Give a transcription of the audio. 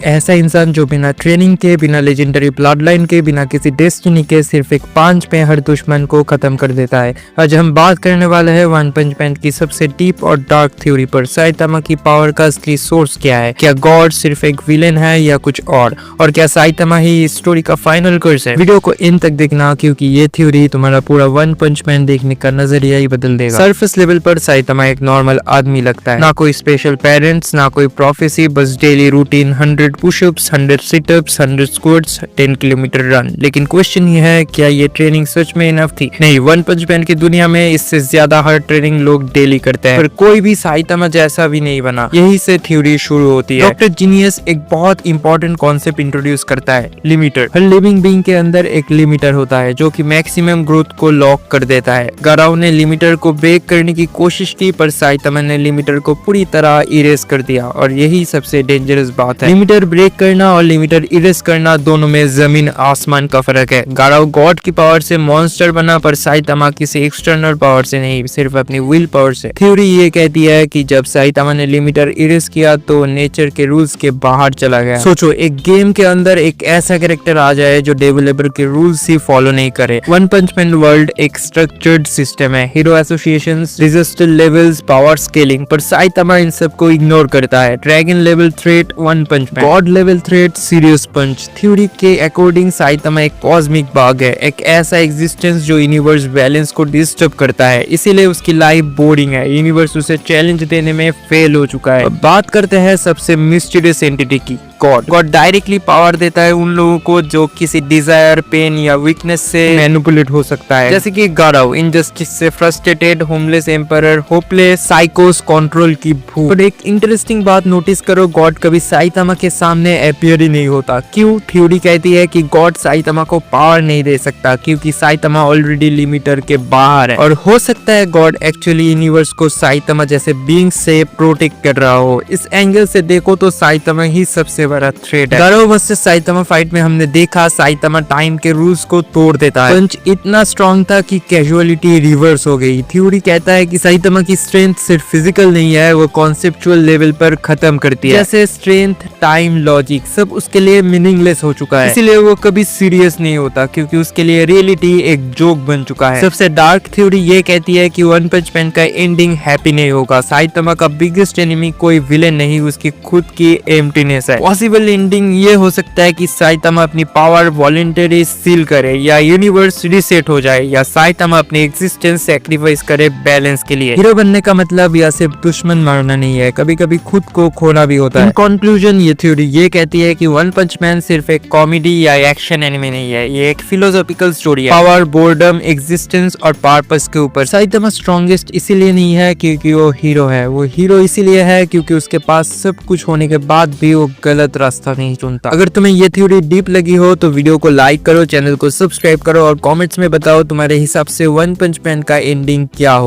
ऐसा इंसान जो बिना ट्रेनिंग के, बिना लेजेंडरी ब्लड लाइन के, बिना किसी डेस्टिनी के सिर्फ एक पंच में हर दुश्मन को खत्म कर देता है। आज हम बात करने वाले हैं वन पंच मैन की सबसे डीप और डार्क थ्योरी पर। साइतामा की पावर का असली सोर्स क्या है? क्या गॉड सिर्फ एक विलेन है या कुछ और क्या साइतामा ही इस स्टोरी का फाइनल कर्स है? वीडियो को इन तक देखना, क्योंकि ये थ्योरी तुम्हारा पूरा वन पंच मैन देखने का नजरिया ही बदल देगा। सरफेस लेवल पर साइतामा एक नॉर्मल आदमी लगता है, ना कोई स्पेशल पेरेंट्स, ना कोई प्रोफेसी, बस daily routine 100 pushups, 100 sit-ups, 100 squats, 10 kilometre run. लेकिन क्वेश्चन ये है, क्या ये ट्रेनिंग सच में इनफ थी? नहीं, वन पंच मैन की दुनिया में इससे ज्यादा हार्ड ट्रेनिंग लोग डेली करते हैं, पर कोई भी साइतामा जैसा भी नहीं बना। यही से थ्योरी शुरू होती है। डॉक्टर जीनियस एक बहुत इंपॉर्टेंट कॉन्सेप्ट इंट्रोड्यूस करता है, लिमिटर। हर लिविंग बीइंग के अंदर एक लिमिटर होता है जो कि मैक्सिमम ग्रोथ को लॉक कर देता है। गाराओ ने लिमिटर को ब्रेक करने की कोशिश की, पर साइतामा ने लिमिटर को पूरी तरह इरेज कर दिया, और यही सबसे डेंजरस बात है। लिमिटर ब्रेक करना और लिमिटर इरेज करना दोनों में जमीन आसमान का फर्क है। गाराओ गॉड की पावर से मॉन्स्टर बना, पर साइतामा किसी एक्सटर्नल पावर से नहीं, सिर्फ अपनी विल पावर से। थ्योरी ये कहती है कि जब साइतामा ने लिमिटर इरेज किया तो नेचर के रूल्स के बाहर चला गया। सोचो, एक गेम के अंदर एक ऐसा कैरेक्टर आ जाए जो डेवलपर के रूल्स ही फॉलो नहीं करे। वन पंच मैन वर्ल्ड एक स्ट्रक्चर्ड सिस्टम है, hero associations, resistance levels, power scaling, पर साइतामा इन सबको इग्नोर करता है। Dragon level threat one punch man, god level threat serious punch. Theory के अकॉर्डिंग साइतामा एक कॉस्मिक बग है, एक ऐसा एग्जिस्टेंस जो यूनिवर्स बैलेंस को डिस्टर्ब करता है, इसीलिए उसकी लाइफ बोरिंग है। यूनिवर्स उसे चैलेंज देने में फेल हो चुका है। बात करते हैं सबसे मिस्टीरियस एंटिटी की, गॉड। गॉड डायरेक्टली पावर देता है उन लोगों को जो किसी डिजायर, पेन या वीकनेस से मैनिपुलेट हो सकता है, जैसे कि गाराओ इनजस्टिस से फ्रस्ट्रेटेड, होमलेस एम्परर, होपलेस, साइकोस, कंट्रोल की भूख। और एक इंटरेस्टिंग बात नोटिस करो, गॉड कभी साइतामा के सामने अपीयर ही नहीं होता। क्यों? थ्योरी कहती है कि गॉड साइतामा को पावर नहीं दे सकता, क्योंकि साइतामा ऑलरेडी लिमिटर के बाहर है। और हो सकता है गॉड एक्चुअली यूनिवर्स को साइतामा जैसे बीइंग से प्रोटेक्ट कर रहा हो। इस एंगल से देखो तो साइतामा ही सबसे बड़ा थ्रेट है। गाराओ वर्सेस साइतामा फाइट में हमने देखा साइतामा टाइम के रूल्स को तोड़ देता है। पंच इतना स्ट्रॉन्ग था कि कैजुअलिटी रिवर्स हो गई। थ्योरी कहता है कि साइतामा की स्ट्रेंथ सिर्फ फिजिकल नहीं है, वो कॉन्सेप्चुअल लेवल पर खत्म करती है। जैसे स्ट्रेंथ, टाइम, लॉजिक सब उसके लिए मीनिंगलेस हो चुका है, इसीलिए वो कभी सीरियस नहीं होता, क्योंकि उसके लिए रियलिटी एक जोक बन चुका है। सबसे डार्क थ्योरी ये कहती है कि वन पंच मैन का एंडिंग हैप्पी नहीं होगा। साइतामा का बिगेस्ट एनिमी कोई विलेन नहीं, उसकी खुद की एम्प्टीनेस है। पॉसिबल एंडिंग ये हो सकता है कि साइतामा अपनी पावर वॉलंटरी सील करे, या यूनिवर्स रिसेट हो जाए, या साइतामा अपनी एग्जिस्टेंस सैक्रिफाइस करे बैलेंस के लिए। हीरो बनने का मतलब या सिर्फ दुश्मन मारना नहीं है, कभी कभी खुद को खोना भी होता है। इन कंक्लूजन ये थ्योरी ये कहती है कि वन पंच मैन सिर्फ एक कॉमेडी या एक्शन एनिमे नहीं है, ये एक फिलोसॉफिकल स्टोरी है, पावर, बोर्डम, एग्जिस्टेंस और पर्पस के ऊपर। साइतामा स्ट्रॉन्गेस्ट इसीलिए नहीं है क्योंकि वो हीरो है, वो हीरो इसीलिए है क्योंकि उसके पास सब कुछ होने के बाद भी वो गलत रास्ता नहीं चुनता। अगर तुम्हें ये थ्योरी डीप लगी हो तो वीडियो को लाइक करो, चैनल को सब्सक्राइब करो और कमेंट्स में बताओ तुम्हारे हिसाब से वन पंच मैन का एंडिंग क्या हो।